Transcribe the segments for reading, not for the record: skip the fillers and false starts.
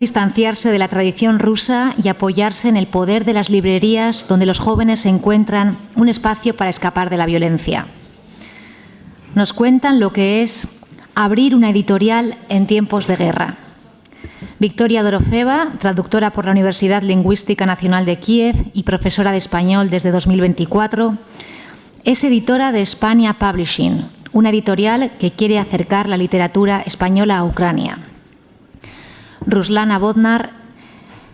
Distanciarse de la tradición rusa y apoyarse en el poder de las librerías donde los jóvenes encuentran un espacio para escapar de la violencia. Nos cuentan lo que es abrir una editorial en tiempos de guerra. Victoria Dorofeva, traductora por la Universidad Lingüística Nacional de Kiev y profesora de español desde 2024, es editora de Spania Publishing, una editorial que quiere acercar la literatura española a Ucrania. Ruslana Bodnar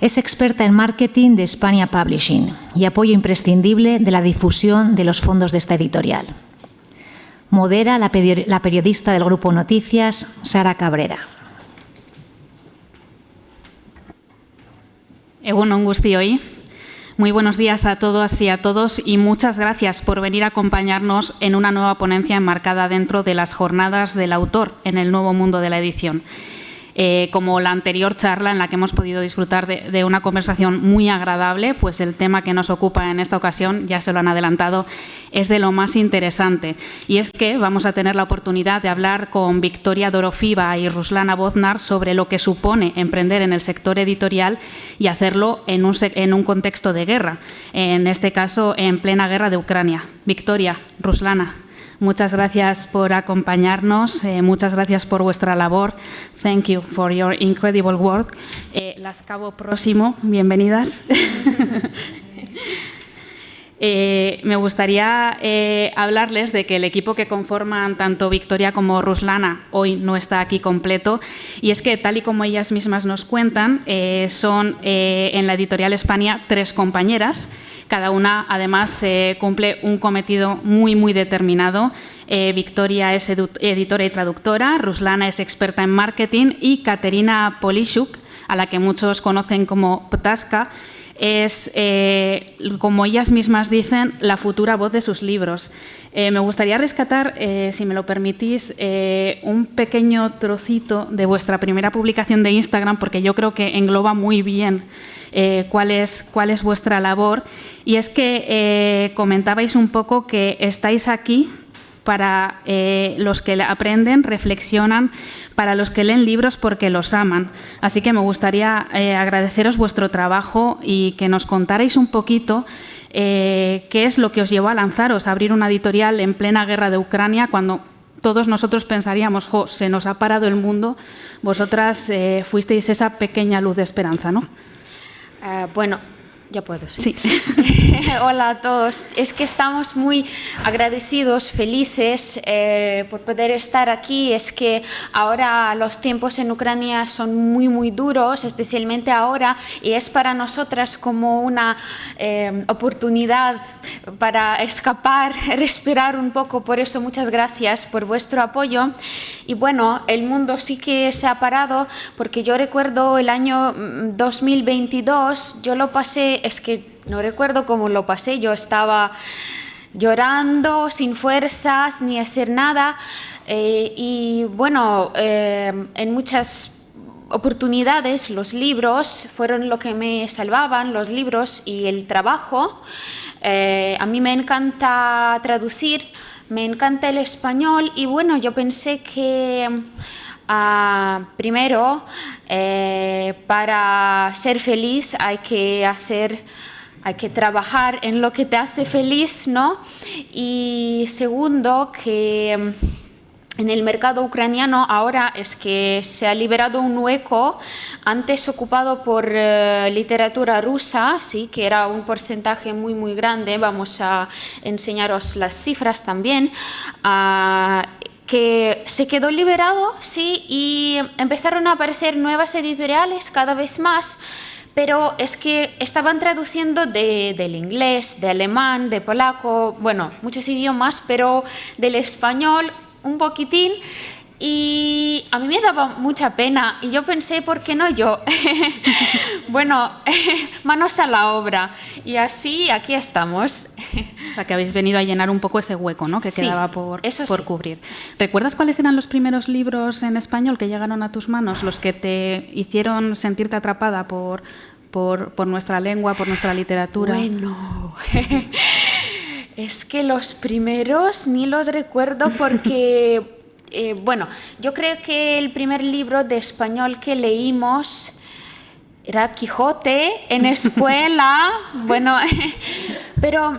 es experta en marketing de Spania Publishing y apoyo imprescindible de la difusión de los fondos de esta editorial. Modera la periodista del Grupo Noticias, Sara Cabrera. Egunon guztioi. Muy buenos días a todas y a todos y muchas gracias por venir a acompañarnos en una nueva ponencia enmarcada dentro de las jornadas del autor en el nuevo mundo de la edición. Como la anterior charla en la que hemos podido disfrutar de una conversación muy agradable, pues el tema que nos ocupa en esta ocasión, ya se lo han adelantado, es de lo más interesante. Y es que vamos a tener la oportunidad de hablar con Victoria Dorofeva y Ruslana Bodnar sobre lo que supone emprender en el sector editorial y hacerlo en un contexto de guerra, en este caso en plena guerra de Ucrania. Victoria, Ruslana, muchas gracias por acompañarnos, muchas gracias por vuestra labor. Thank you for your incredible work. Las Cabo Próximo, bienvenidas. Me gustaría hablarles de que el equipo que conforman tanto Victoria como Ruslana hoy no está aquí completo, y es que, tal y como ellas mismas nos cuentan, son en la editorial Spania 3 compañeras. Cada una, además, cumple un cometido muy determinado. Victoria es editora y traductora, Ruslana es experta en marketing y Katerina Polishuk, a la que muchos conocen como Ptaska, es, como ellas mismas dicen, la futura voz de sus libros. Me gustaría rescatar, si me lo permitís, un pequeño trocito de vuestra primera publicación de Instagram, porque yo creo que engloba muy bien cuál es vuestra labor. Y es que comentabais un poco que estáis aquí para los que aprenden, reflexionan, para los que leen libros porque los aman. Así que me gustaría agradeceros vuestro trabajo y que nos contarais un poquito qué es lo que os llevó a lanzaros, a abrir una editorial en plena guerra de Ucrania, cuando todos nosotros pensaríamos, jo, se nos ha parado el mundo. Vosotras fuisteis esa pequeña luz de esperanza, ¿no? Bueno, ya puedo, sí. Sí. Hola a todos. Es que estamos muy agradecidos, felices por poder estar aquí. Es que ahora los tiempos en Ucrania son muy duros, especialmente ahora, y es para nosotras como una oportunidad para escapar, respirar un poco. Por eso, muchas gracias por vuestro apoyo. Y bueno, el mundo sí que se ha parado, porque yo recuerdo el año 2022, yo lo pasé, es que no recuerdo cómo lo pasé, yo estaba llorando, sin fuerzas, ni hacer nada. Y bueno, en muchas oportunidades los libros fueron lo que me salvaban, los libros y el trabajo. A mí me encanta traducir, me encanta el español y bueno, yo pensé que primero, para ser feliz hay que trabajar en lo que te hace feliz, ¿no? Y segundo, que en el mercado ucraniano ahora es que se ha liberado un hueco antes ocupado por literatura rusa, sí, que era un porcentaje muy grande. Vamos a enseñaros las cifras también. Que se quedó liberado, sí, y empezaron a aparecer nuevas editoriales cada vez más, pero es que estaban traduciendo del inglés, de alemán, de polaco, bueno, muchos idiomas, pero del español un poquitín, y a mí me daba mucha pena y yo pensé, ¿por qué no yo? Bueno, manos a la obra, y así aquí estamos. O sea, que habéis venido a llenar un poco ese hueco, ¿no?, que sí, quedaba por sí. cubrir. ¿Recuerdas cuáles eran los primeros libros en español que llegaron a tus manos, los que te hicieron sentirte atrapada por nuestra lengua, por nuestra literatura? Bueno, es que los primeros ni los recuerdo porque, bueno, yo creo que el primer libro de español que leímos era Quijote en escuela, bueno, pero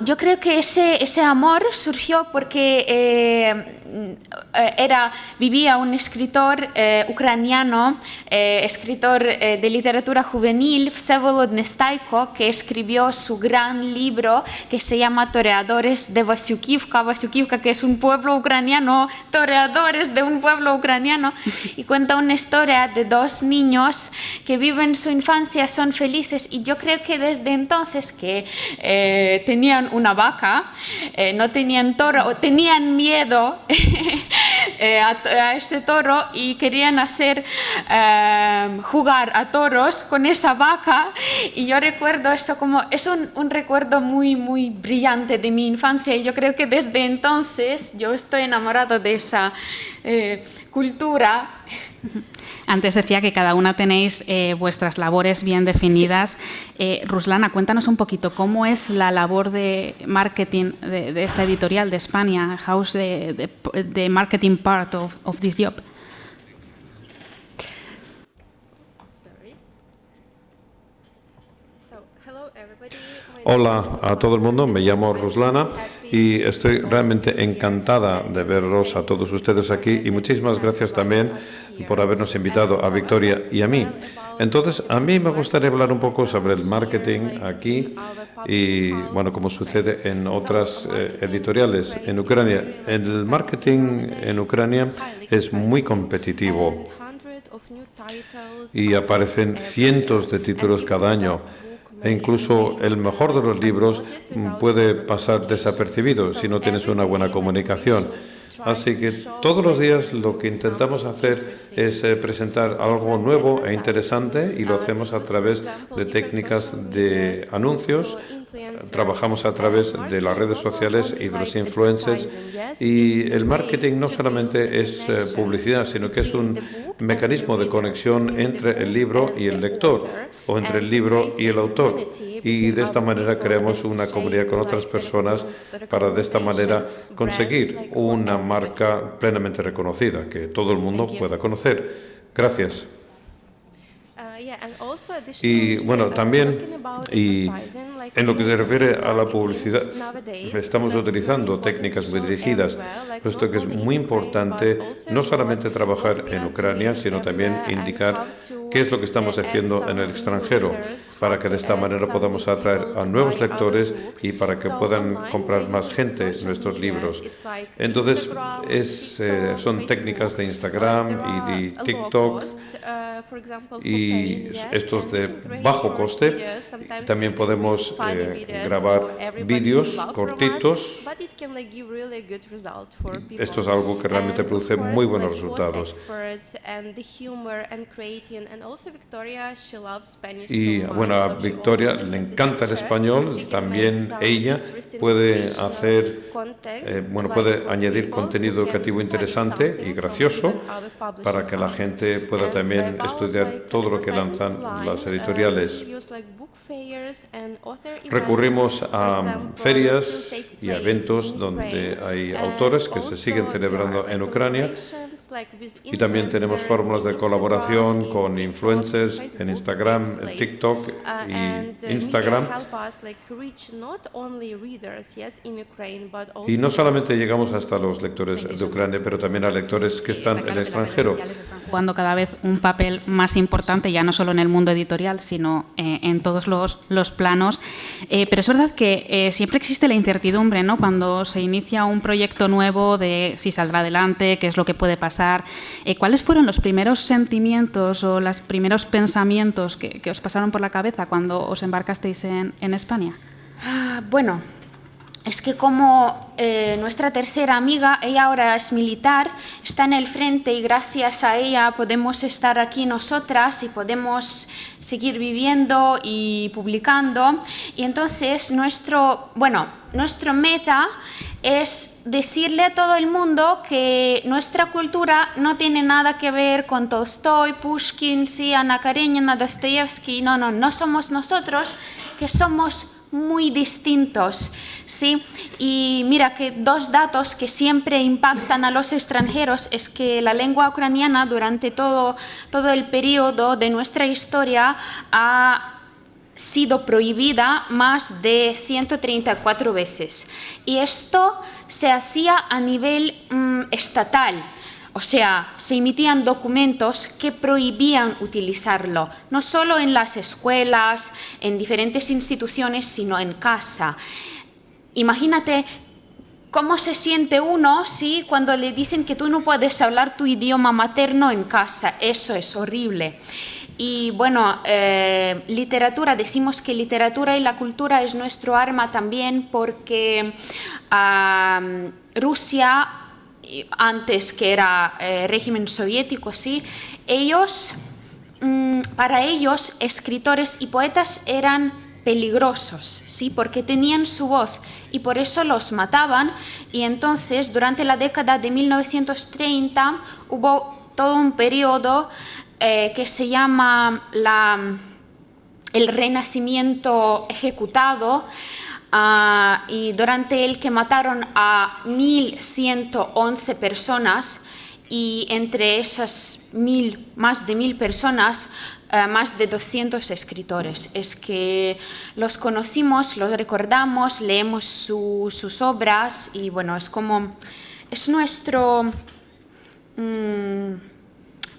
yo creo que ese amor surgió porque vivía un escritor ucraniano, escritor de literatura juvenil, Vsevolod Nestaiko, que escribió su gran libro que se llama Toreadores de Vasiukivka. Vasiukivka, que es un pueblo ucraniano, toreadores de un pueblo ucraniano, y cuenta una historia de dos niños que viven su infancia, son felices, y yo creo que desde entonces que tenían una vaca, no tenían toro, o tenían miedo a este toro y querían hacer jugar a toros con esa vaca, y yo recuerdo eso como es un recuerdo muy muy brillante de mi infancia, y yo creo que desde entonces yo estoy enamorado de esa cultura. Antes decía que cada una tenéis vuestras labores bien definidas. Sí. Ruslana, cuéntanos un poquito cómo es la labor de marketing de esta editorial de España. How's the marketing part of this job? Hola a todo el mundo, me llamo Ruslana y estoy realmente encantada de verlos a todos ustedes aquí, y muchísimas gracias también por habernos invitado a Victoria y a mí. Entonces, a mí me gustaría hablar un poco sobre el marketing aquí y, bueno, como sucede en otras editoriales en Ucrania. El marketing en Ucrania es muy competitivo y aparecen cientos de títulos cada año. E incluso el mejor de los libros puede pasar desapercibido si no tienes una buena comunicación. Así que todos los días lo que intentamos hacer es presentar algo nuevo e interesante, y lo hacemos a través de técnicas de anuncios. Trabajamos a través de las redes sociales y de los influencers, y el marketing no solamente es publicidad, sino que es un mecanismo de conexión entre el libro y el lector, o entre el libro y el autor, y de esta manera creamos una comunidad con otras personas para de esta manera conseguir una marca plenamente reconocida que todo el mundo pueda conocer. Gracias. Y bueno, también, y en lo que se refiere a la publicidad, estamos utilizando técnicas muy dirigidas, puesto que es muy importante no solamente trabajar en Ucrania, sino también indicar qué es lo que estamos haciendo en el extranjero, para que de esta manera podamos atraer a nuevos lectores y para que puedan comprar más gente nuestros libros. Entonces, son técnicas de Instagram y de TikTok, y estos de bajo coste. También podemos grabar vídeos cortitos. Esto es algo que realmente produce muy buenos resultados. Y bueno, a Victoria le encanta el español. También ella puede puede añadir contenido educativo interesante y gracioso para que la gente pueda también estudiar todo lo que lanzan las editoriales. Recurrimos a ferias y a eventos donde hay autores que se siguen celebrando en Ucrania, y también tenemos fórmulas de colaboración con influencers en Instagram, en TikTok y Instagram. Y no solamente llegamos hasta los lectores de Ucrania, pero también a lectores que están en el extranjero. Jugando cada vez un papel más importante, ya no solo en el mundo editorial, sino en todos los planos. Pero es verdad que siempre existe la incertidumbre, ¿no? Cuando se inicia un proyecto nuevo de si saldrá adelante, qué es lo que puede pasar. ¿Cuáles fueron los primeros sentimientos o los primeros pensamientos que os pasaron por la cabeza cuando os embarcasteis en España? Bueno, es que como nuestra tercera amiga, ella ahora es militar, está en el frente, y gracias a ella podemos estar aquí nosotras y podemos seguir viviendo y publicando. Y entonces nuestro meta es decirle a todo el mundo que nuestra cultura no tiene nada que ver con Tolstoy, Pushkin, Ana Karenina, Dostoyevsky. No somos nosotros, que somos muy distintos. Sí, y mira que dos datos que siempre impactan a los extranjeros es que la lengua ucraniana durante todo el periodo de nuestra historia ha sido prohibida más de 134 veces. Y esto se hacía a nivel estatal. O sea, se emitían documentos que prohibían utilizarlo, no solo en las escuelas, en diferentes instituciones, sino en casa. Imagínate cómo se siente uno, ¿sí?, cuando le dicen que tú no puedes hablar tu idioma materno en casa. Eso es horrible. Y bueno, literatura, decimos que literatura y la cultura es nuestro arma también porque Rusia, antes que era régimen soviético, ¿sí?, para ellos escritores y poetas eran peligrosos, ¿sí?, porque tenían su voz y por eso los mataban. Y entonces, durante la década de 1930, hubo todo un periodo que se llama el Renacimiento ejecutado, y durante el que mataron a 1.111 personas, y entre esas más de 1.000 personas, más de 200 escritores. Es que los conocimos, los recordamos, leemos sus obras y bueno, es nuestro...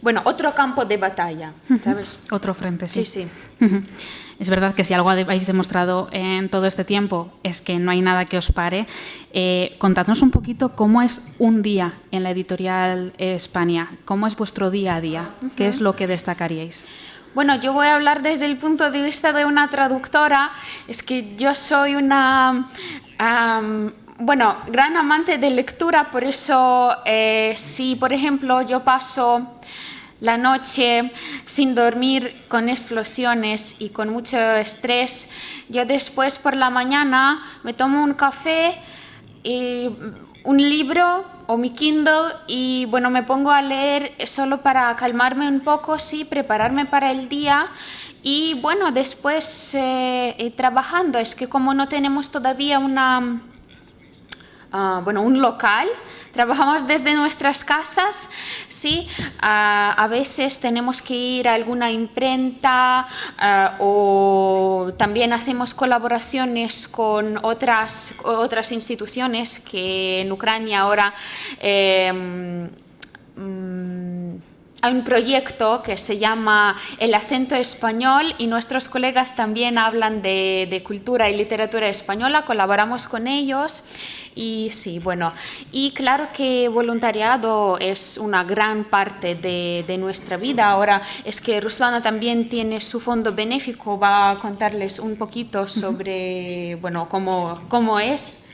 bueno, otro campo de batalla, ¿sabes? Otro frente, sí. Sí, sí. Es verdad que si algo habéis demostrado en todo este tiempo es que no hay nada que os pare. Contadnos un poquito cómo es un día en la editorial España, cómo es vuestro día a día, qué es lo que destacaríais. Bueno, yo voy a hablar desde el punto de vista de una traductora. Es que yo soy una... gran amante de lectura, por eso si, por ejemplo, yo paso la noche sin dormir, con explosiones y con mucho estrés, yo después por la mañana me tomo un café y un libro o mi Kindle y bueno, me pongo a leer solo para calmarme un poco, sí, prepararme para el día. Y bueno, después trabajando. Es que como no tenemos todavía un local, trabajamos desde nuestras casas, ¿sí? A veces tenemos que ir a alguna imprenta o también hacemos colaboraciones con otras instituciones que en Ucrania ahora hay un proyecto que se llama El Acento Español y nuestros colegas también hablan de cultura y literatura española, colaboramos con ellos y sí, bueno, y claro que voluntariado es una gran parte de nuestra vida. Ahora es que Ruslana también tiene su fondo benéfico, va a contarles un poquito sobre, bueno, cómo es.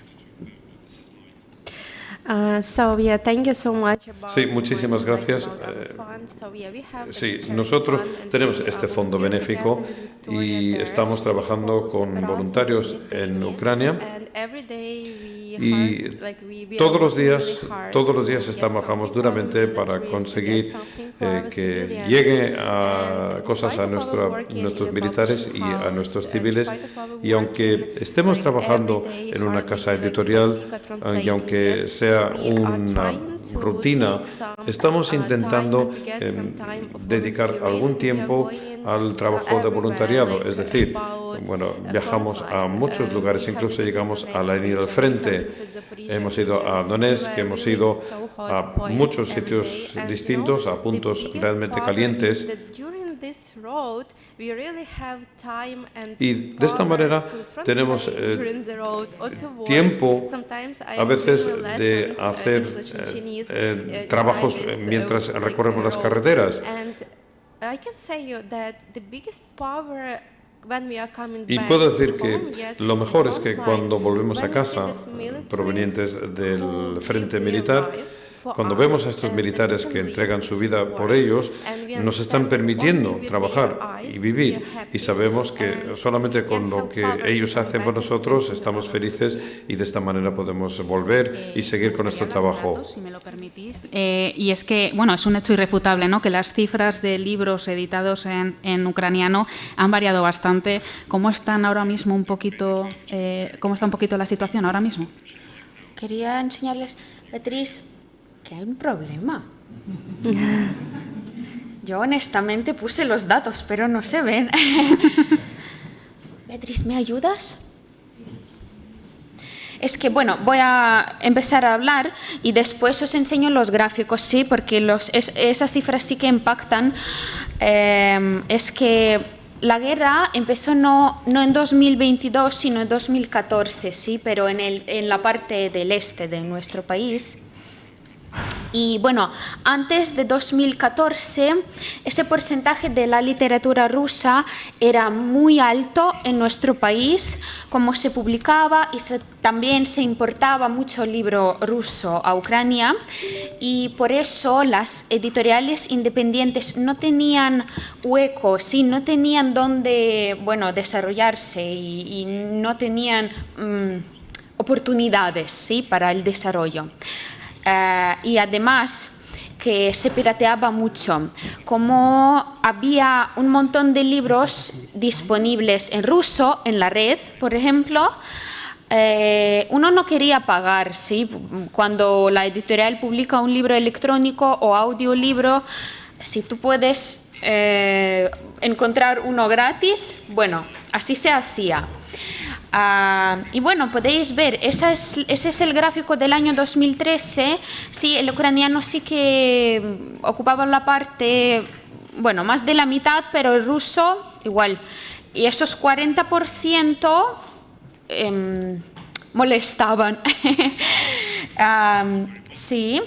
Sí, muchísimas gracias. Sí, nosotros tenemos este fondo benéfico y estamos trabajando con voluntarios en Ucrania y todos los días trabajamos duramente para conseguir que llegue a cosas a nuestros militares y a nuestros civiles. Y aunque estemos trabajando en una casa editorial y aunque sea una rutina, estamos intentando dedicar algún tiempo al trabajo de voluntariado. Es decir, bueno, viajamos a muchos lugares, incluso llegamos a la línea del frente. Hemos ido a Donetsk, hemos ido a muchos sitios distintos, a puntos realmente calientes. Y de esta manera tenemos tiempo a veces de hacer trabajos mientras recorremos las carreteras. Y puedo decir que lo mejor es que cuando volvemos a casa, provenientes del frente militar, Cuando vemos a estos militares que entregan su vida por ellos, nos están permitiendo trabajar y vivir. Y sabemos que solamente con lo que ellos hacen por nosotros estamos felices y de esta manera podemos volver y seguir con nuestro trabajo. Si me lo permitís. Y es que, bueno, es un hecho irrefutable, ¿no?, que las cifras de libros editados en ucraniano han variado bastante. ¿Cómo están ahora mismo cómo está un poquito la situación ahora mismo? Quería enseñarles, Beatriz, que hay un problema. Yo honestamente puse los datos, pero no se ven. Beatriz, ¿me ayudas? Es que, bueno, voy a empezar a hablar y después os enseño los gráficos, sí, porque esas cifras sí que impactan. Es que la guerra empezó no en 2022, sino en 2014, sí, pero en la parte del este de nuestro país. Y bueno, antes de 2014, ese porcentaje de la literatura rusa era muy alto en nuestro país, como se publicaba y también se importaba mucho libro ruso a Ucrania, y por eso las editoriales independientes no tenían hueco, ¿sí? No tenían dónde, bueno, desarrollarse y no tenían oportunidades, ¿sí?, para el desarrollo. Y además que se pirateaba mucho. Como había un montón de libros disponibles en ruso, en la red, por ejemplo, uno no quería pagar, ¿sí? Cuando la editorial publica un libro electrónico o audiolibro, si tú puedes encontrar uno gratis, bueno, así se hacía. Y bueno, podéis ver, ese es el gráfico del año 2013. Sí, el ucraniano sí que ocupaba la parte, bueno, más de la mitad, pero el ruso igual. Y esos 40% molestaban. Sí.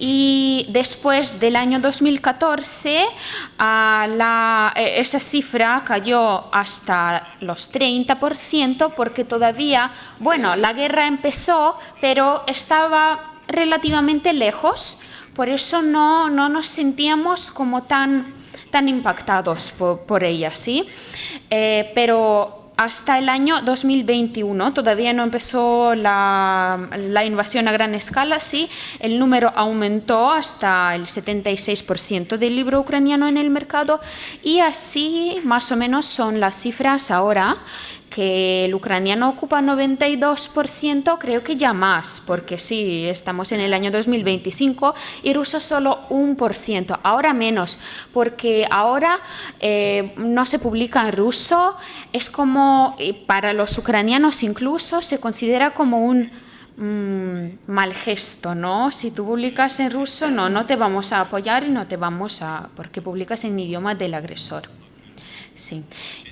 Y después del año 2014, esa cifra cayó hasta los 30%, porque todavía, bueno, la guerra empezó, pero estaba relativamente lejos, por eso no nos sentíamos como tan impactados por ella, ¿sí? Pero hasta el año 2021, todavía no empezó la invasión a gran escala, sí, el número aumentó hasta el 76% del libro ucraniano en el mercado, y así más o menos son las cifras ahora, que el ucraniano ocupa 92%, creo que ya más, porque sí, estamos en el año 2025, y ruso solo 1%, ahora menos, porque ahora no se publica en ruso, es como, para los ucranianos incluso, se considera como un mal gesto, ¿no? Si tú publicas en ruso, no te vamos a apoyar y no te vamos a, porque publicas en idioma del agresor. Sí.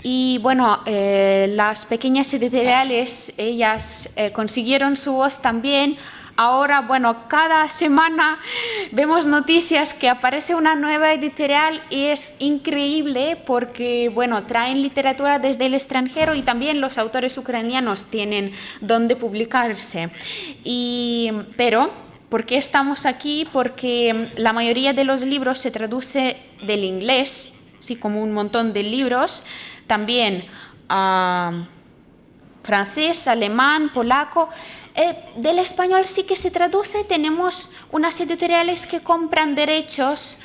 Y bueno, las pequeñas editoriales, ellas consiguieron su voz también. Ahora, bueno, cada semana vemos noticias que aparece una nueva editorial y es increíble porque, bueno, traen literatura desde el extranjero y también los autores ucranianos tienen donde publicarse. Pero, ¿por qué estamos aquí? Porque la mayoría de los libros se traduce del inglés, sí, como un montón de libros, también francés, alemán, polaco. Del español sí que se traduce, tenemos unas editoriales que compran derechos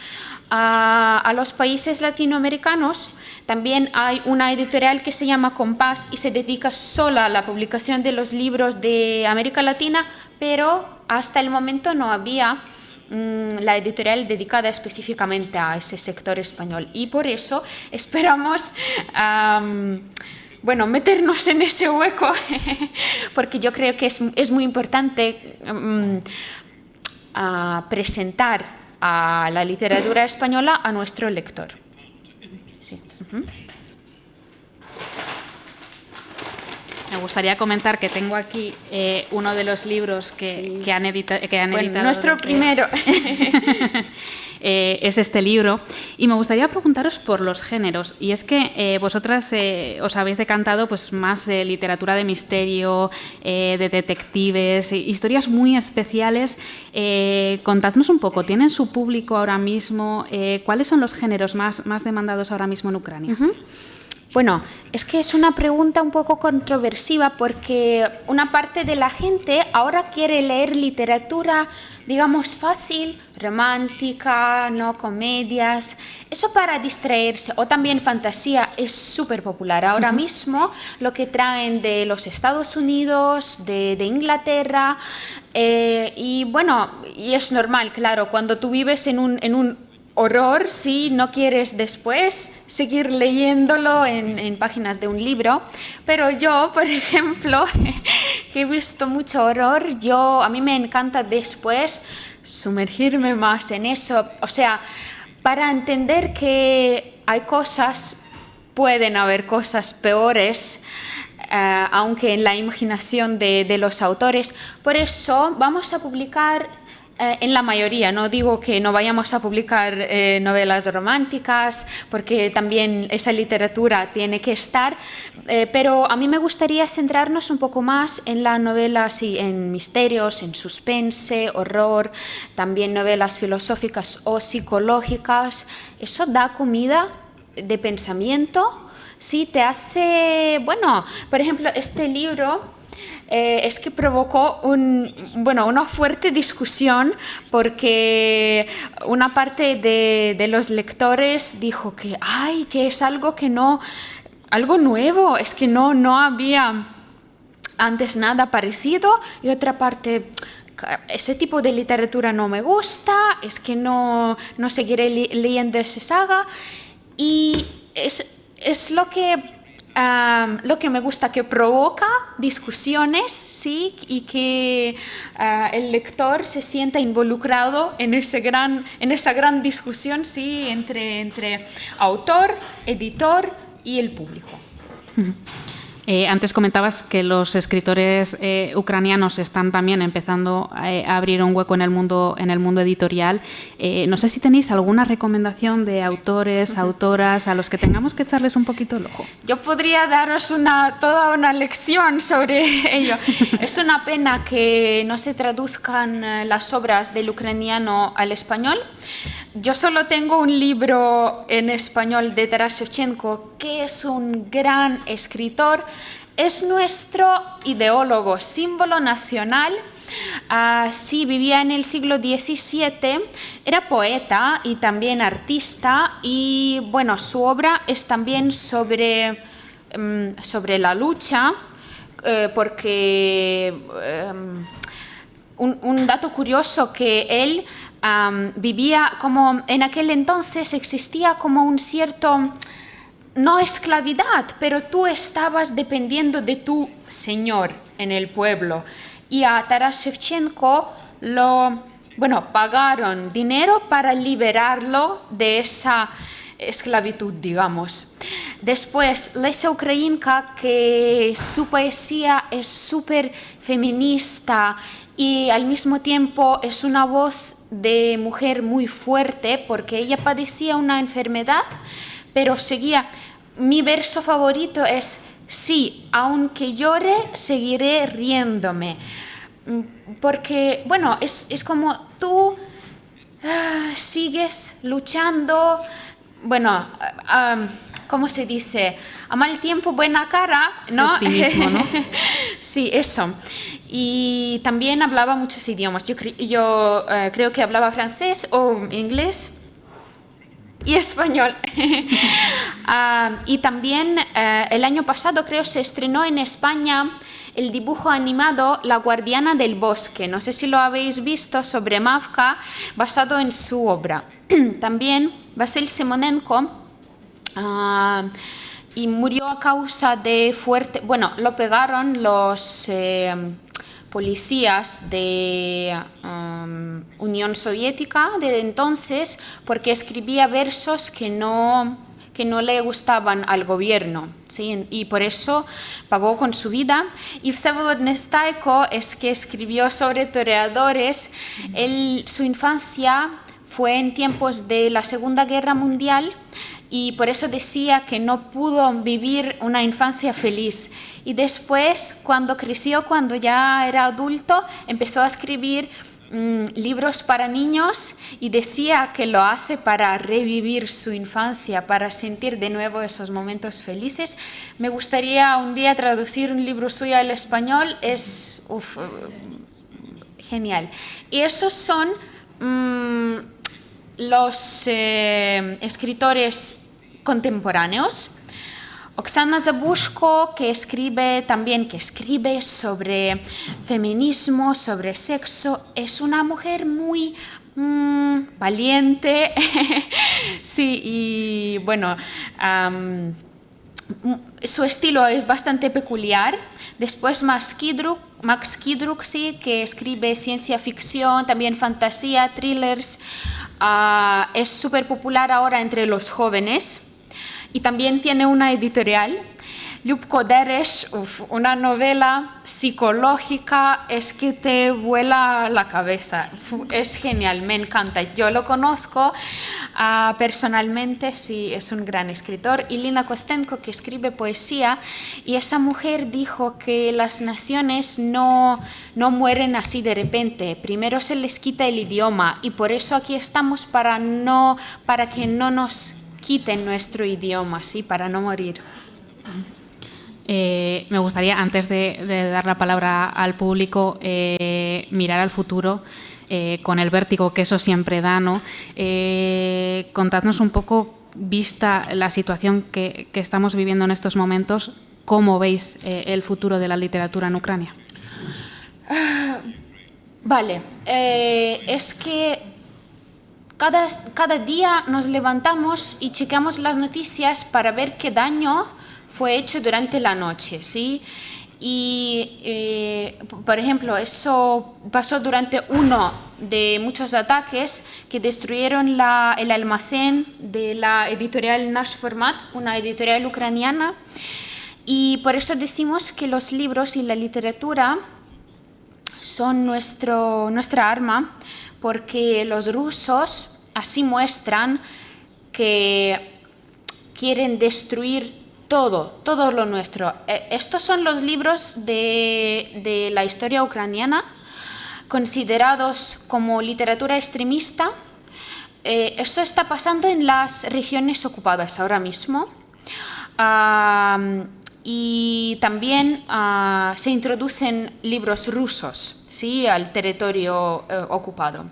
a los países latinoamericanos. También hay una editorial que se llama Compás y se dedica solo a la publicación de los libros de América Latina, pero hasta el momento no había la editorial dedicada específicamente a ese sector español, y por eso esperamos bueno, meternos en ese hueco porque yo creo que es muy importante presentar a la literatura española a nuestro lector. Sí. Me gustaría comentar que tengo aquí uno de los libros que han editado. Bueno, nuestro primero. es este libro. Y me gustaría preguntaros por los géneros. Y es que vosotras os habéis decantado pues, más de literatura de misterio, de detectives, historias muy especiales. Contadnos un poco, ¿tienen su público ahora mismo? ¿Cuáles son los géneros más demandados ahora mismo en Ucrania? Bueno, es que es una pregunta un poco controversiva porque una parte de la gente ahora quiere leer literatura, digamos, fácil, romántica, no comedias, eso para distraerse, o también fantasía, es súper popular. Ahora mismo lo que traen de los Estados Unidos, de Inglaterra, y bueno, y es normal, claro, cuando tú vives en un horror, si no quieres después seguir leyéndolo en páginas de un libro, pero yo, por ejemplo, que he visto mucho horror, a mí me encanta después sumergirme más en eso, o sea, para entender que hay cosas, pueden haber cosas peores, aunque en la imaginación de los autores. Por eso vamos a publicar en la mayoría, no digo que no vayamos a publicar novelas románticas, porque también esa literatura tiene que estar, pero a mí me gustaría centrarnos un poco más en la novela, sí, en misterios, en suspense, horror, también novelas filosóficas o psicológicas. Eso da comida de pensamiento, sí, te hace, bueno, por ejemplo, este libro es que provocó una fuerte discusión porque una parte de los lectores dijo que es algo algo nuevo, es que no había antes nada parecido, y otra parte, ese tipo de literatura no me gusta, es que no seguiré leyendo esa saga, y es lo que me gusta, que provoca discusiones, ¿sí? Y que el lector se sienta involucrado en esa gran discusión, ¿sí? entre autor, editor y el público. Antes comentabas que los escritores ucranianos están también empezando a abrir un hueco en el mundo editorial. No sé si tenéis alguna recomendación de autores, autoras, a los que tengamos que echarles un poquito el ojo. Yo podría daros toda una lección sobre ello. Es una pena que no se traduzcan las obras del ucraniano al español. Yo solo tengo un libro en español de Taras Shevchenko, que es un gran escritor, es nuestro ideólogo, símbolo nacional. Sí, vivía en el siglo XVII, era poeta y también artista, y bueno, su obra es también sobre la lucha, porque un dato curioso, que él vivía como, en aquel entonces existía como un cierto, no esclavitud, pero tú estabas dependiendo de tu señor en el pueblo, y a Taras Shevchenko pagaron dinero para liberarlo de esa esclavitud, digamos. Después, Lesa Ukrainka, que su poesía es súper feminista y al mismo tiempo es una voz de mujer muy fuerte, porque ella padecía una enfermedad, pero seguía. Mi verso favorito es: sí, aunque llore, seguiré riéndome. Porque, bueno, es como tú sigues luchando, bueno, ¿cómo se dice? A mal tiempo, buena cara, ¿no? Es optimismo, ¿no? Sí, eso. Y también hablaba muchos idiomas. Yo creo que hablaba francés o inglés y español. Y también el año pasado, creo, se estrenó en España el dibujo animado La guardiana del bosque. No sé si lo habéis visto, sobre Mavka, basado en su obra. También Vasil Simonenko, y murió a causa de fuerte... Bueno, lo pegaron los policías de Unión Soviética de entonces, porque escribía versos que no le gustaban al gobierno, ¿sí? Y por eso pagó con su vida. Y Vsevolod Nestaiko es que escribió sobre toreadores. Su infancia fue en tiempos de la Segunda Guerra Mundial y por eso decía que no pudo vivir una infancia feliz. Y después, cuando creció, cuando ya era adulto, empezó a escribir libros para niños y decía que lo hace para revivir su infancia, para sentir de nuevo esos momentos felices. Me gustaría un día traducir un libro suyo al español, es genial. Y esos son los escritores contemporáneos. Oksana Zabushko, que escribe sobre feminismo, sobre sexo, es una mujer muy valiente. Sí, y bueno, su estilo es bastante peculiar. Después Max Kidruk, sí, que escribe ciencia ficción, también fantasía, thrillers. Es súper popular ahora entre los jóvenes. Y también tiene una editorial, Ljubko Dereš, una novela psicológica, es que te vuela la cabeza, es genial, me encanta. Yo lo conozco personalmente, sí, es un gran escritor. Y Lina Kostenko, que escribe poesía, y esa mujer dijo que las naciones no mueren así de repente, primero se les quita el idioma, y por eso aquí estamos para que no nos quiten nuestro idioma, ¿sí? Para no morir. Me gustaría, antes de dar la palabra al público, mirar al futuro con el vértigo que eso siempre da, ¿no? Contadnos un poco, vista la situación que estamos viviendo en estos momentos, ¿cómo veis el futuro de la literatura en Ucrania? Vale, es que cada día nos levantamos y checamos las noticias para ver qué daño fue hecho durante la noche, ¿sí? Y, por ejemplo, eso pasó durante uno de muchos ataques que destruyeron el almacén de la editorial Nash Format, una editorial ucraniana. Y por eso decimos que los libros y la literatura son nuestra arma, porque los rusos así muestran que quieren destruir todo lo nuestro. Estos son los libros de la historia ucraniana, considerados como literatura extremista. Eso está pasando en las regiones ocupadas ahora mismo. Y también se introducen libros rusos, ¿sí?, al territorio ocupado.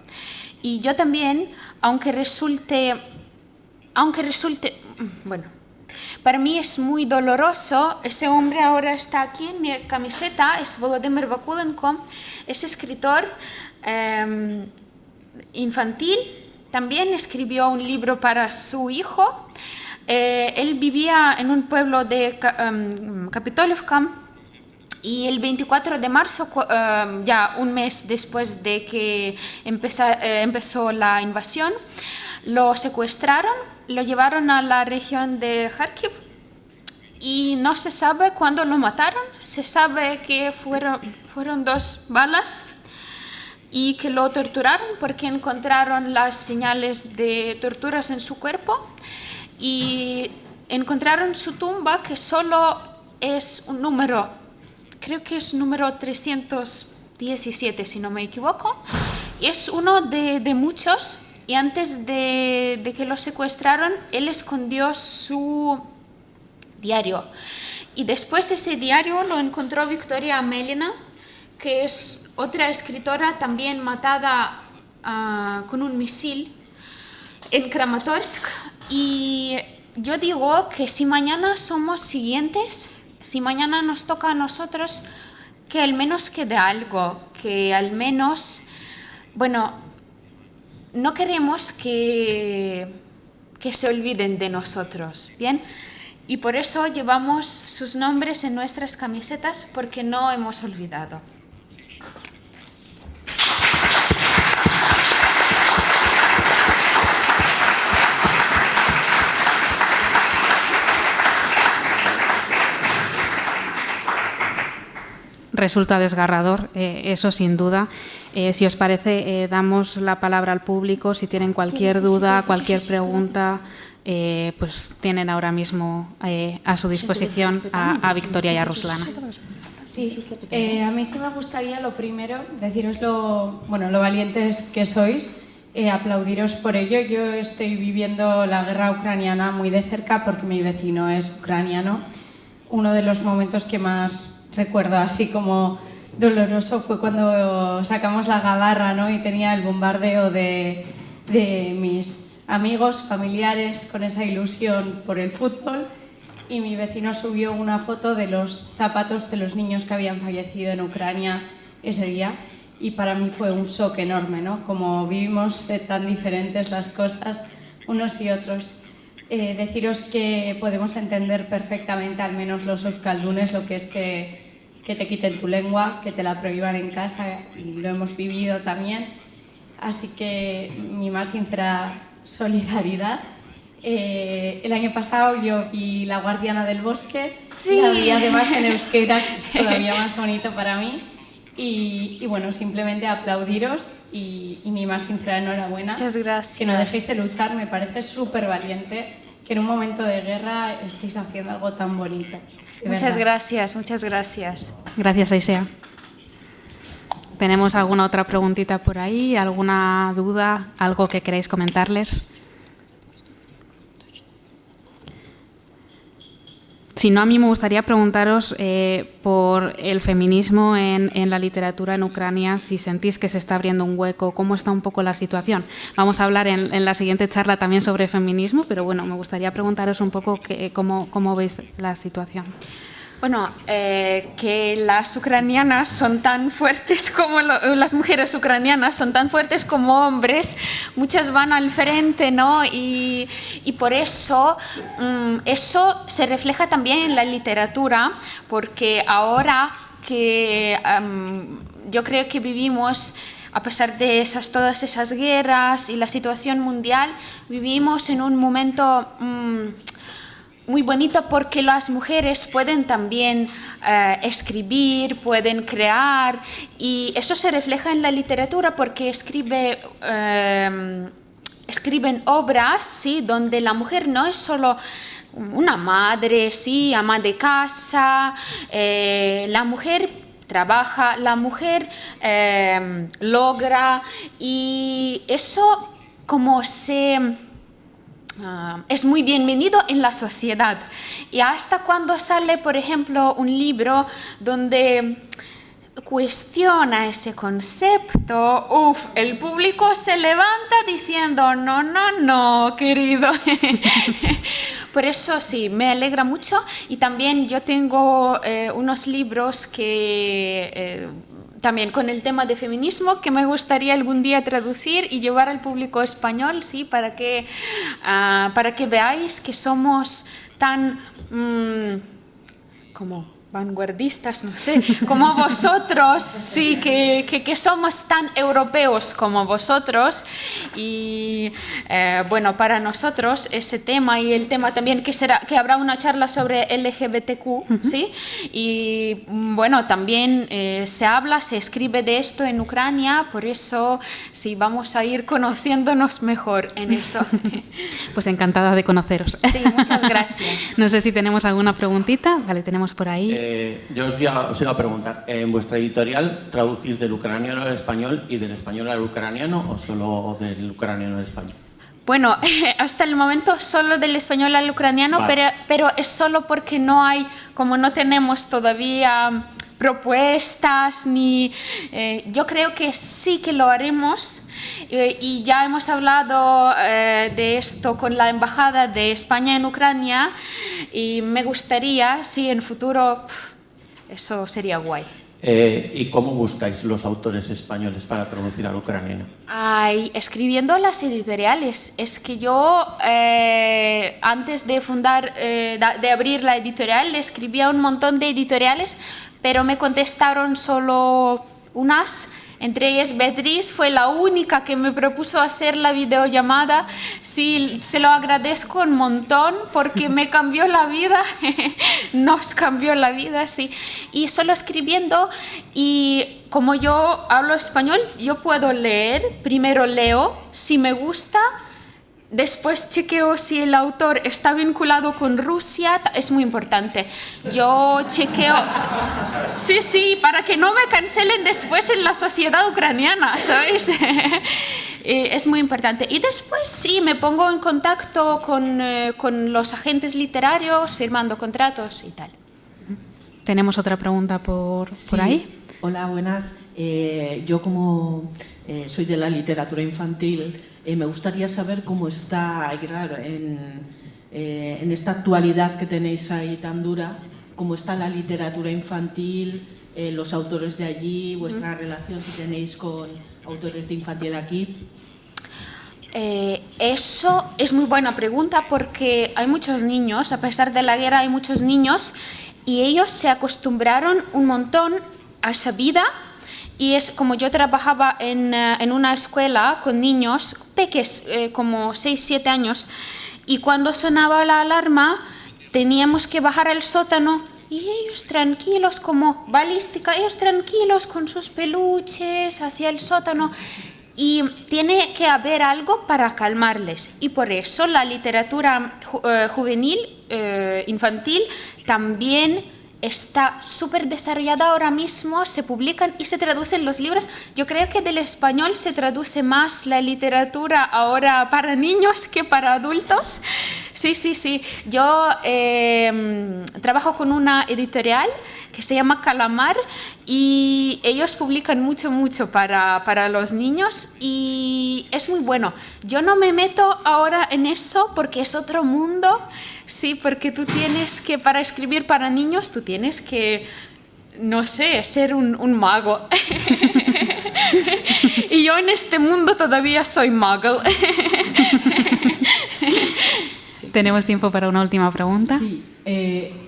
Y yo también, aunque resulte, bueno, para mí es muy doloroso, ese hombre ahora está aquí en mi camiseta, es Volodymyr Vakulenko, es escritor infantil, también escribió un libro para su hijo. Él vivía en un pueblo de Kapitolivka y el 24 de marzo, ya un mes después de que empezó la invasión, lo secuestraron, lo llevaron a la región de Kharkiv y no se sabe cuándo lo mataron. Se sabe que fueron 2 balas y que lo torturaron porque encontraron las señales de torturas en su cuerpo. Y encontraron su tumba, que solo es un número, creo que es número 317, si no me equivoco. Y es uno de muchos, y antes de que lo secuestraron, él escondió su diario. Y después ese diario lo encontró Victoria Amelina, que es otra escritora también matada con un misil en Kramatorsk. Y yo digo que si mañana somos siguientes, si mañana nos toca a nosotros, que al menos quede algo, que al menos, bueno, no queremos que se olviden de nosotros, ¿bien? Y por eso llevamos sus nombres en nuestras camisetas, porque no hemos olvidado. Resulta desgarrador, eso sin duda. Si os parece, damos la palabra al público. Si tienen cualquier duda, cualquier pregunta, pues tienen ahora mismo a su disposición a Victoria y a Ruslana. Sí, a mí sí me gustaría, lo primero, deciros lo valientes que sois, aplaudiros por ello. Yo estoy viviendo la guerra ucraniana muy de cerca porque mi vecino es ucraniano. Uno de los momentos que más recuerdo así como doloroso fue cuando sacamos la gabarra, ¿no? Y tenía el bombardeo de mis amigos, familiares, con esa ilusión por el fútbol. Y mi vecino subió una foto de los zapatos de los niños que habían fallecido en Ucrania ese día. Y para mí fue un shock enorme, ¿no? Como vivimos tan diferentes las cosas unos y otros. Deciros que podemos entender perfectamente, al menos los euskaldunes, lo que es que te quiten tu lengua, que te la prohíban en casa, y lo hemos vivido también. Así que mi más sincera solidaridad. El año pasado yo vi La Guardiana del Bosque, sí. La vi además en euskera, que es todavía más bonito para mí. Y bueno, simplemente aplaudiros y mi más sincera enhorabuena. Muchas gracias. Que no dejéis de luchar, me parece súper valiente que en un momento de guerra estéis haciendo algo tan bonito. Muchas gracias, muchas gracias. Gracias, Aisea. ¿Tenemos alguna otra preguntita por ahí? ¿Alguna duda? ¿Algo que queréis comentarles? Si no, a mí me gustaría preguntaros por el feminismo en la literatura en Ucrania, si sentís que se está abriendo un hueco, cómo está un poco la situación. Vamos a hablar en la siguiente charla también sobre feminismo, pero bueno, me gustaría preguntaros un poco cómo veis la situación. Bueno, que las ucranianas son tan fuertes como las mujeres ucranianas son tan fuertes como hombres, muchas van al frente, ¿no? Y por eso eso se refleja también en la literatura, porque ahora que yo creo que vivimos, a pesar de todas esas guerras y la situación mundial, vivimos en un momento muy bonito porque las mujeres pueden también escribir, pueden crear, y eso se refleja en la literatura porque escriben obras, ¿sí? Donde la mujer no es solo una madre, ¿sí? Ama de casa, la mujer trabaja, la mujer logra, y eso como es muy bienvenido en la sociedad. Y hasta cuando sale, por ejemplo, un libro donde cuestiona ese concepto, el público se levanta diciendo no, querido. Por eso sí, me alegra mucho. Y también yo tengo unos libros que también con el tema de feminismo que me gustaría algún día traducir y llevar al público español, sí, para que veáis que somos tan como vanguardistas, no sé, como vosotros, sí, que somos tan europeos como vosotros. Y bueno, para nosotros ese tema y el tema también que habrá una charla sobre LGBTQ, ¿sí? Y bueno, también se escribe de esto en Ucrania, por eso sí, vamos a ir conociéndonos mejor en eso. Pues encantada de conoceros. Sí, muchas gracias. No sé si tenemos alguna preguntita. Vale, tenemos por ahí. Yo os iba a preguntar, ¿en vuestra editorial traducís del ucraniano al español y del español al ucraniano o solo del ucraniano al español? Bueno, hasta el momento solo del español al ucraniano, vale. pero es solo porque no tenemos todavía propuestas ni... yo creo que sí que lo haremos y ya hemos hablado de esto con la Embajada de España en Ucrania y me gustaría, sí, en futuro, eso sería guay. ¿Y cómo buscáis los autores españoles para traducir al ucraniano? Escribiendo las editoriales. Es que yo, antes de abrir la editorial, le escribía a un montón de editoriales, pero me contestaron solo unas Entre ellas Beatriz fue la única que me propuso hacer la videollamada. Sí, se lo agradezco un montón porque me cambió la vida, nos cambió la vida, sí. Y solo escribiendo, y como yo hablo español, yo puedo leer, primero leo, si me gusta, después chequeo si el autor está vinculado con Rusia, es muy importante. Yo chequeo, sí, para que no me cancelen después en la sociedad ucraniana, ¿sabes? Es muy importante. Y después sí, me pongo en contacto con los agentes literarios, firmando contratos y tal. ¿Tenemos otra pregunta por ahí? Hola, buenas. Yo como soy de la literatura infantil, me gustaría saber cómo está, claro, en esta actualidad que tenéis ahí tan dura, cómo está la literatura infantil, los autores de allí, vuestra relación, si tenéis con autores de infantil aquí. Eso es muy buena pregunta porque hay muchos niños, a pesar de la guerra hay muchos niños y ellos se acostumbraron un montón a esa vida. Y es como yo trabajaba en una escuela con niños pequeños, como 6-7 años, y cuando sonaba la alarma teníamos que bajar al sótano y ellos tranquilos, como balística, ellos tranquilos con sus peluches hacia el sótano. Y tiene que haber algo para calmarles. Y por eso la literatura juvenil, infantil, también está súper desarrollada ahora mismo, se publican y se traducen los libros. Yo creo que del español se traduce más la literatura ahora para niños que para adultos. Sí. Yo trabajo con una editorial que se llama Calamar y ellos publican mucho para los niños y es muy bueno. Yo no me meto ahora en eso porque es otro mundo. Sí, porque tú tienes que, para escribir para niños, tú tienes que, no sé, ser un mago. Y yo en este mundo todavía soy muggle. Sí. ¿Tenemos tiempo para una última pregunta? Sí.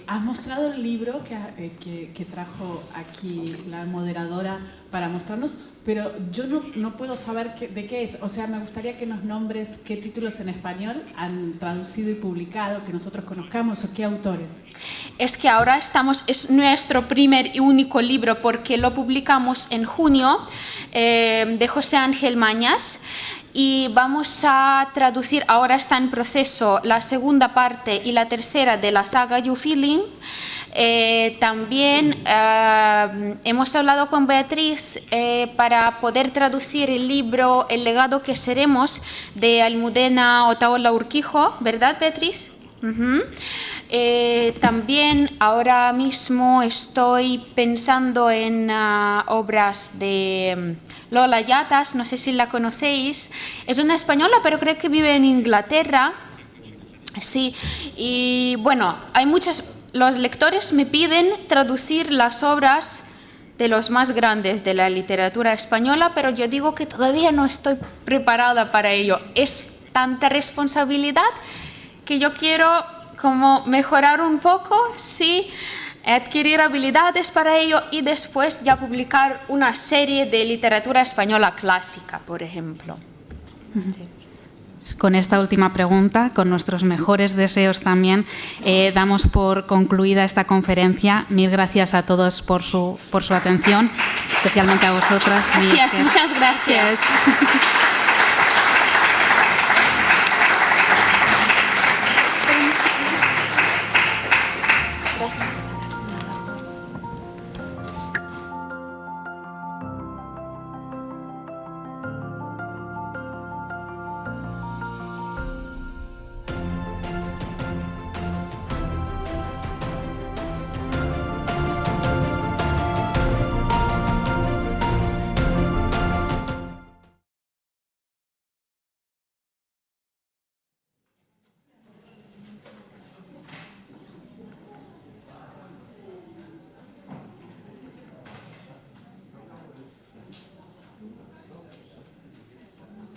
Has mostrado el libro que trajo aquí la moderadora para mostrarnos, pero yo no puedo saber de qué es. O sea, me gustaría que nos nombres qué títulos en español han traducido y publicado, que nosotros conozcamos, o qué autores. Es que ahora es nuestro primer y único libro porque lo publicamos en junio, de José Ángel Mañas. Y vamos a traducir, ahora está en proceso, la segunda parte y la tercera de la saga You Feeling. También hemos hablado con Beatriz para poder traducir el libro El legado que seremos de Almudena Otaola Urquijo, ¿verdad, Beatriz? También ahora mismo estoy pensando en obras de Lola Yatas, no sé si la conocéis, es una española pero creo que vive en Inglaterra. Sí, y bueno, hay los lectores me piden traducir las obras de los más grandes de la literatura española, pero yo digo que todavía no estoy preparada para ello. Es tanta responsabilidad que yo quiero como mejorar un poco, sí, adquirir habilidades para ello y después ya publicar una serie de literatura española clásica, por ejemplo. Sí. Con esta última pregunta, con nuestros mejores deseos también, damos por concluida esta conferencia. Mil gracias a todos por su atención, especialmente a vosotras. Gracias, muchas gracias.